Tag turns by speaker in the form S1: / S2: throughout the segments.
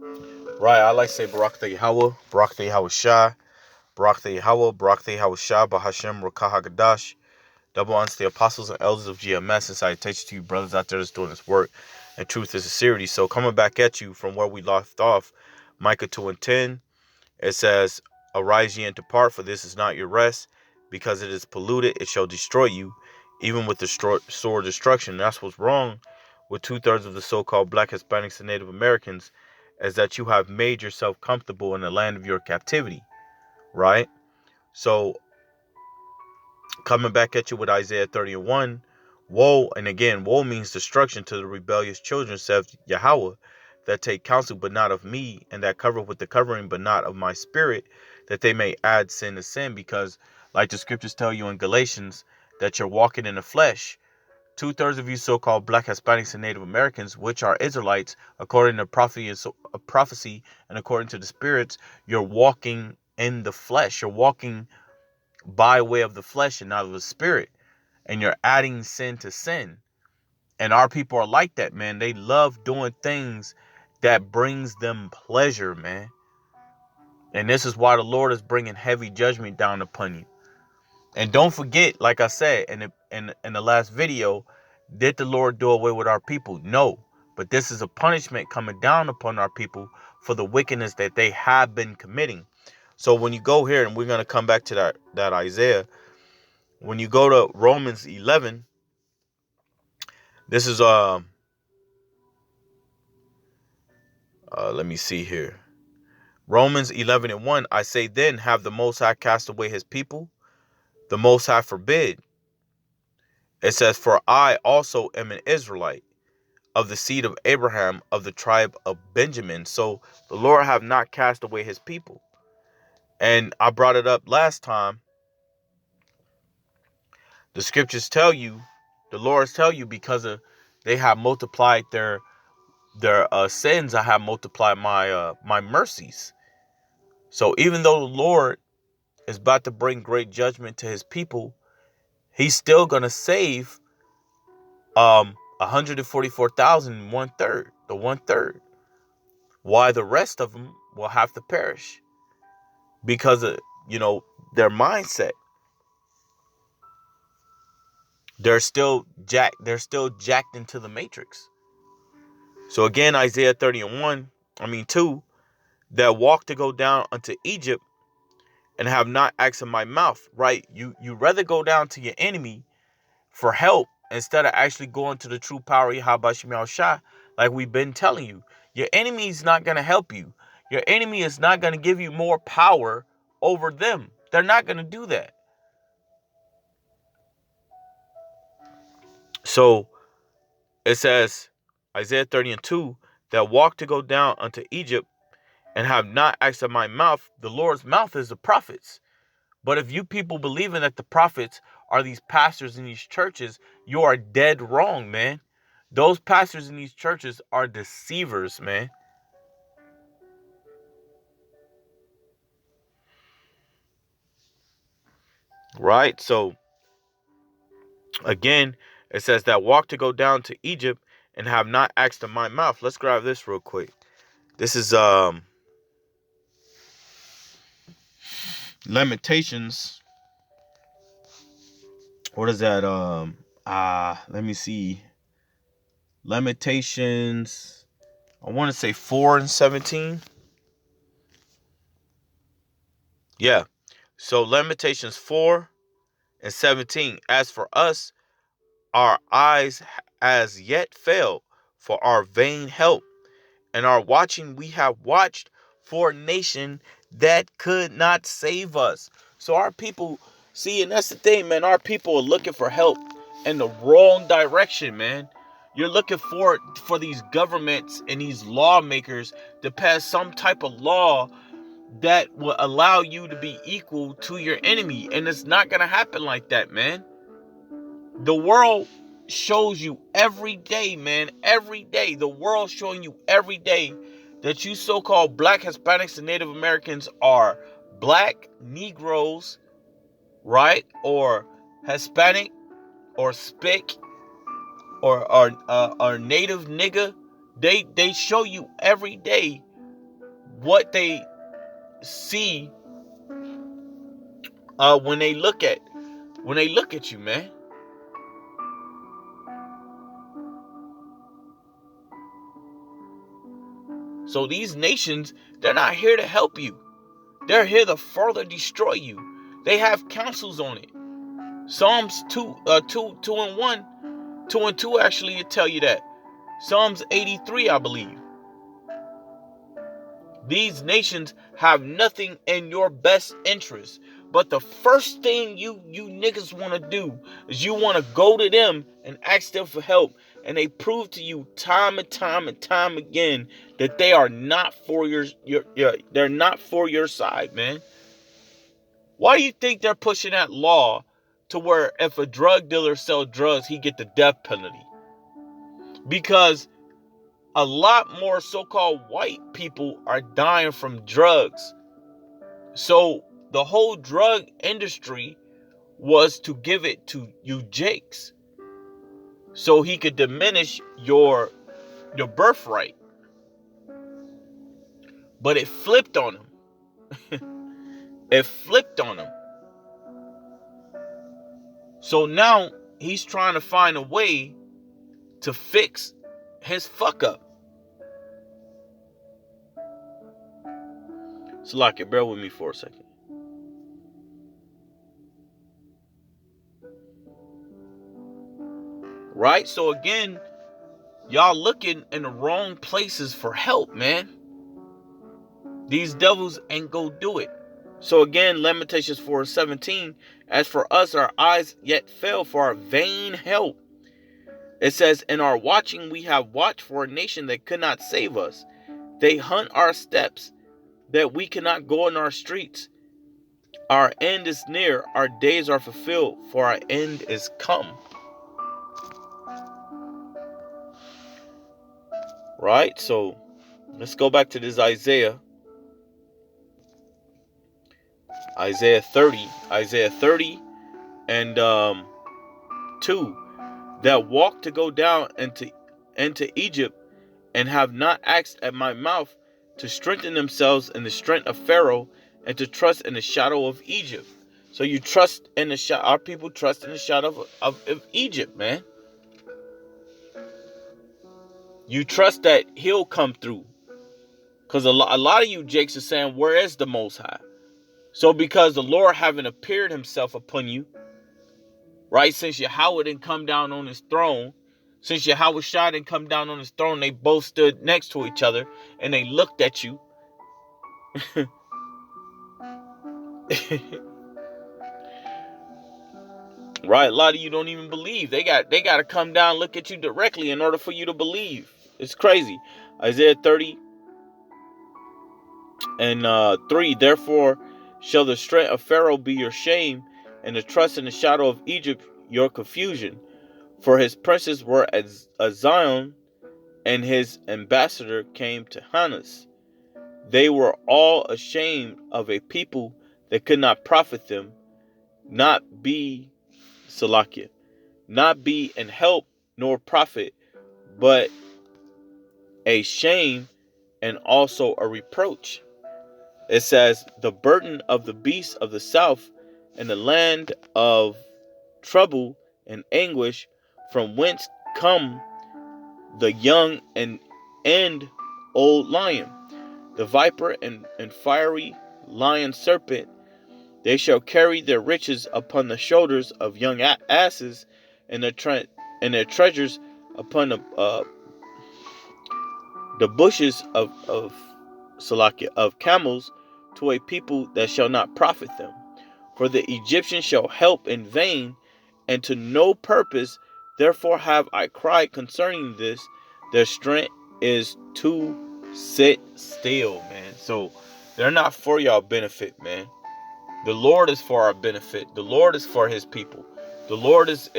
S1: Right, I like to say Barak the Yahweh, Barak the Yahweh Shah, Barak the Yahweh, Barak the Yahweh Shah, Bahashem Rakah Hagadash. Double honors to the apostles and elders of GMS, and salutations to you brothers out there that's doing this work and truth and sincerity. So coming back at you from where we left off, Micah 2 and 10, it says, Arise ye and depart, for this is not your rest, because it is polluted, it shall destroy you, even with the sword destruction. And that's what's wrong with 2/3 of the so-called Black Hispanics and Native Americans, is that you have made yourself comfortable in the land of your captivity, right? So coming back at you with Isaiah 30 and 1, woe, and again, woe means destruction to the rebellious children, says Yahweh, that take counsel but not of me, and that cover with the covering but not of my spirit, that they may add sin to sin. Because like the scriptures tell you in Galatians, that you're walking in the flesh. 2/3 of you so-called Black Hispanics and Native Americans, which are Israelites, according to prophecy and according to the spirits, you're walking in the flesh. You're walking by way of the flesh and not of the spirit. And you're adding sin to sin. And our people are like that, man. They love doing things that brings them pleasure, man. And this is why the Lord is bringing heavy judgment down upon you. And don't forget, like I said in the last video, did the Lord do away with our people? No. But this is a punishment coming down upon our people for the wickedness that they have been committing. So when you go here, and we're going to come back to that Isaiah, when you go to Romans 11, this is let me see here. Romans 11 and 1, I say then, have the Most High cast away his people? The Most High forbid. It says, for I also am an Israelite, of the seed of Abraham, of the tribe of Benjamin. So the Lord have not cast away his people. And I brought it up last time. The scriptures tell you, the Lords tell you, because they have multiplied their sins, I have multiplied my mercies. So even though the Lord is about to bring great judgment to his people, he's still gonna save 144,000, 1/3, the 1/3. Why the rest of them will have to perish? Because of, their mindset. They're still jacked into the matrix. So again, Isaiah 30 and 2, that walk to go down unto Egypt and have not asked in my mouth, right? You rather go down to your enemy for help instead of actually going to the true power of Yahweh Shemel Shah, like we've been telling you. Your enemy is not going to help you. Your enemy is not going to give you more power over them. They're not going to do that. So it says, Isaiah 30 and 2, that walk to go down unto Egypt and have not asked of my mouth. The Lord's mouth is the prophets. But if you people believing that the prophets are these pastors in these churches, you are dead wrong, man. Those pastors in these churches are deceivers, man. Right? So, again, it says that walk to go down to Egypt and have not asked of my mouth. Let's grab this real quick. This is Lamentations. What is that? Let me see. Lamentations, I want to say 4 and 17. Yeah. So Lamentations 4 and 17. As for us, our eyes as yet fail for our vain help, and our watching we have watched for a nation that could not save us. So our people, see, and that's the thing, man. Our people are looking for help in the wrong direction, man. You're looking for these governments and these lawmakers to pass some type of law that will allow you to be equal to your enemy. And it's not going to happen like that, man. The world shows you every day, man. Every day. The world showing you every day that you so-called Black Hispanics and Native Americans are black Negroes, right? Or Hispanic or Spick or Native nigga. They show you every day what they see when they look at you, man. So these nations, they're not here to help you. They're here to further destroy you. They have counsels on it. Psalms 2 and 1, 2 and 2 actually tell you that. Psalms 83, I believe. These nations have nothing in your best interest. But the first thing you niggas want to do is you want to go to them and ask them for help. And they prove to you time and time and time again that they are not for they're not for your side, man. Why do you think they're pushing that law to where if a drug dealer sells drugs, he get the death penalty? Because a lot more so-called white people are dying from drugs. So the whole drug industry was to give it to you jakes so he could diminish your birthright. But it flipped on him. It flipped on him. So now he's trying to find a way to fix his fuck up. So like, bear with me for a second. Right? So again, y'all looking in the wrong places for help, man. These devils ain't go do it. So again, Lamentations 4:17, as for us, our eyes yet fail for our vain help. It says, in our watching, we have watched for a nation that could not save us. They hunt our steps, that we cannot go in our streets. Our end is near, our days are fulfilled, for our end is come. Right? So let's go back to this Isaiah 30 and 2, that walk to go down into Egypt, and have not asked at my mouth, to strengthen themselves in the strength of Pharaoh, and to trust in the shadow of Egypt. So you trust in the shadow. Our people trust in the shadow of Egypt, man. You trust that he'll come through. Because a lot of you jakes are saying, where is the Most High? So because the Lord haven't appeared himself upon you, right? Since Yahweh didn't come down on his throne, since Yahweh Shai didn't come down on his throne, they both stood next to each other and they looked at you. Right? A lot of you don't even believe. They got to come down, look at you directly in order for you to believe. It's crazy. Isaiah 30 and 3. Therefore shall the strength of Pharaoh be your shame, and the trust in the shadow of Egypt your confusion. For his princes were at Zion, and his ambassador came to Hanas. They were all ashamed of a people that could not profit them, not be Salakia, not be in help nor profit, but a shame and also a reproach. It says, the burden of the beasts of the south, and the land of trouble and anguish, from whence come the young and old lion, the viper and fiery lion serpent. They shall carry their riches upon the shoulders of young asses, and their treasures upon the bushes of Salakia, of camels, to a people that shall not profit them. For the Egyptians shall help in vain, and to no purpose. Therefore have I cried concerning this. Their strength is to sit still, man. So they're not for y'all benefit, man. The Lord is for our benefit. The Lord is for his people. The Lord is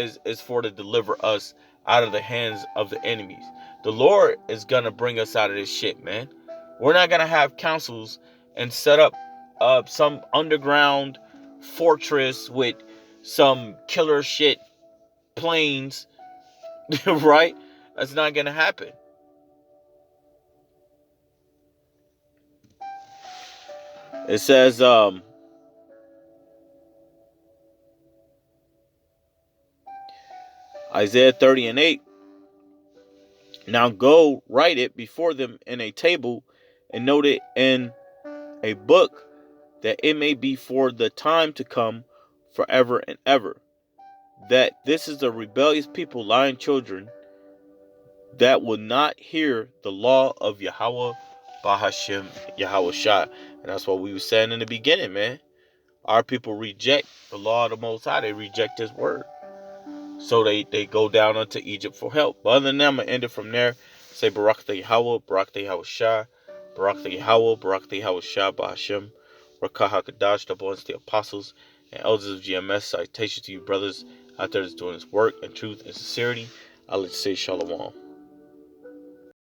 S1: for to deliver us out of the hands of the enemies. The Lord is going to bring us out of this shit, man. We're not going to have councils and set up some underground fortress with some killer shit planes, right? That's not going to happen. It says, Isaiah 30 and 8. Now go write it before them in a table and note it in a book, that it may be for the time to come forever and ever. That this is the rebellious people, lying children, that will not hear the law of Yahweh Bahashim Yahweh Shah. And that's what we were saying in the beginning, man. Our people reject the law of the Most High. They reject His word. So they go down unto Egypt for help. But other than that, I'm going to end it from there. Say Barak the Yahweh, Barak the Yahweh Shah, Barak the Yahweh, Barak the Yahweh Shah, Bahashim, Rakah HaKadosh, double unto the apostles and elders of GMS. Citation to you brothers out there that's doing this work in truth and sincerity. I'll let you say Shalom.